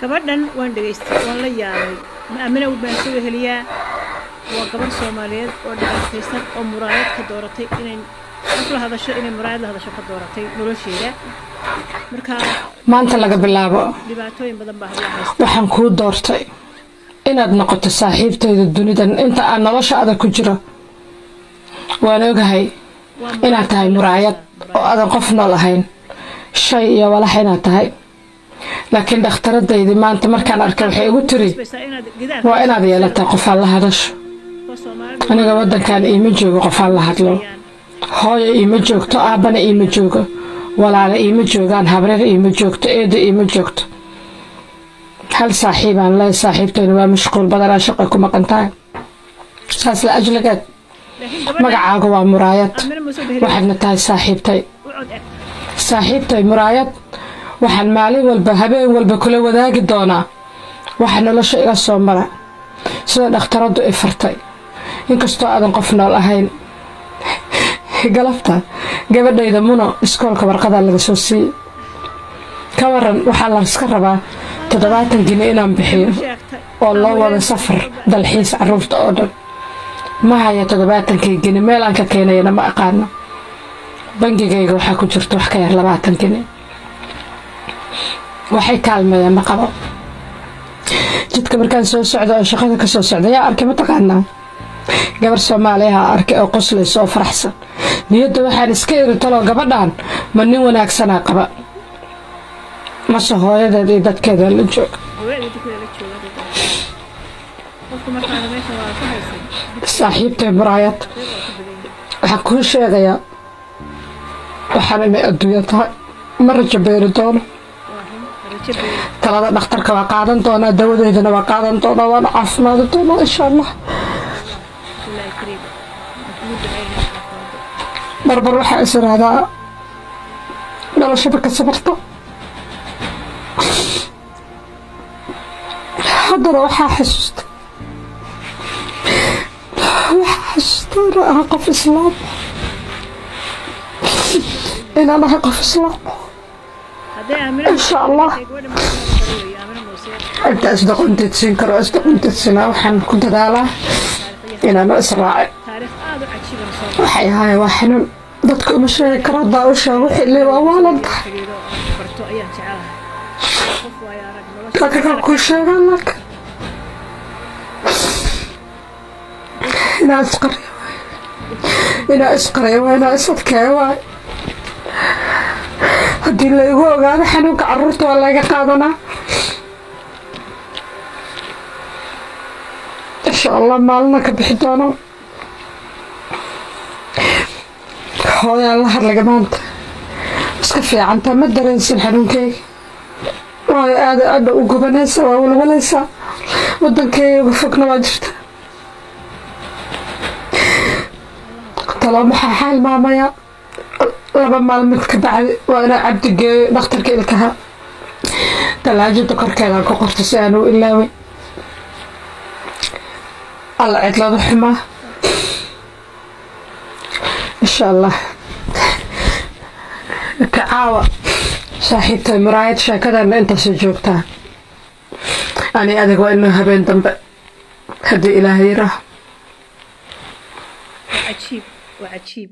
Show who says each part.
Speaker 1: gabadhan waan dhageystay waan la yaabay ma amina u baan soo heliyaa waa gabar Soomaaliyeed oo dhaqaaqaysan oo muraayad ka dooratay inay afla hadasho inay muraayad la hadasho ka dooratay nolosheeda marka
Speaker 2: maanta laga bilaabo
Speaker 1: dhibaatooyin badan baa haysta
Speaker 2: waxaan ku doortay inaad noqoto saaxiibtayda dunidan inta aan noloshaada ku jiro waan ogahay inaad tahay muraayad oo aadan qof nool ahayn shay iyo walax inaad tahay laakiin dhakhtaradaydi maanta markaan arkay waxay igu tiri waa inaad yeelataa qof aan la hadasho aniga waddankan iima joogo qof aan la hadlo hooyo iima joogto aabbana iima joogo walaala iima joogaan habreer iima joogto eeda iima joogto hal saaxiibaan leeyahay saaxiibtayna waa mashquul badanaa shaqo ku maqan tahay saas la ajligeed magacaaga waa muraayad waxaadna tahay saaxiibtay muraayad waxaan maalin walba habeen walba kula wadaagi doonaa waxa nolosha iga soo mara sida dhakhtaradu ay fartay inkastoo aadan qof nool ahayn galabta gabadhayda muno iskoolka warqada laga soo siiyey ka waran waxaa la iska rabaa 70 gini inaan bixiyo oo loo wada safar dalxiis carruurta oo dhan ma haya 70 gini meel aan ka keenayna ma aqaano bangigayga waxaa ku jirta wax ka yar 20 gini waxay kaalmeeyaan ma qabo jidka markaan soo socdo oo shaqada ka soo socdo yaa arkay ma taqaanaa gabar Soomaaliya arkay oo qoslayso oo faraxsan niyadda waxaan iska iri talo gabadhan ma nin wanaagsanaa qaba ma soo hooyadeed iyo dadkeeda la jooga saaxiibtay muraayad waxaan kuu sheegayaa waxaan inay adduunya tahay ma rajo beeri doono talada dhakhtarka waa qaadan doonaa dawadeedana waa qaadan doonaa waana caafimaadi doonaa insha allah barbar waxaa is irahdaa noloshaba ka sabarto haddana waxaa xasuusta inaan ahay qof islaam insha allah inta isdaqontedsiin karo isdaqontedsinaa waxaan ku dadaalaa inaanu israacin waxay ahaay waa xanuun dadka uma sheegi karo haddaa u sheego xilli waa waalan tahay laakiin kuu sheegaan laakiin inaa isqariyo waay inaa isadkeeyo waay haddii laygu ogaado xanuunka carruurta waa laga qaadanaa insha allah maalina ka bixi doono hooyaan la hadlaga maanta iska fiicantaa ma dareensin xanuunkeyga waayo aada u gubanaysa waa walwalaysaa waddankeyga uga fogna waa jirta talo maxaa xaal maamaya 2 maalmood ka bacdi waa inaa cabdi geeyo dhakhtarka ilkaha talaajada korkeedaan ku qorta si aan u ilaaway alla cidlada xumaa insha allah kacaawa saaxiibtay muraayad sheekadana intaasoo joogtaa ani adig waa inuu habeen dambe haddii ilaahay yiraaho
Speaker 1: waa cajiib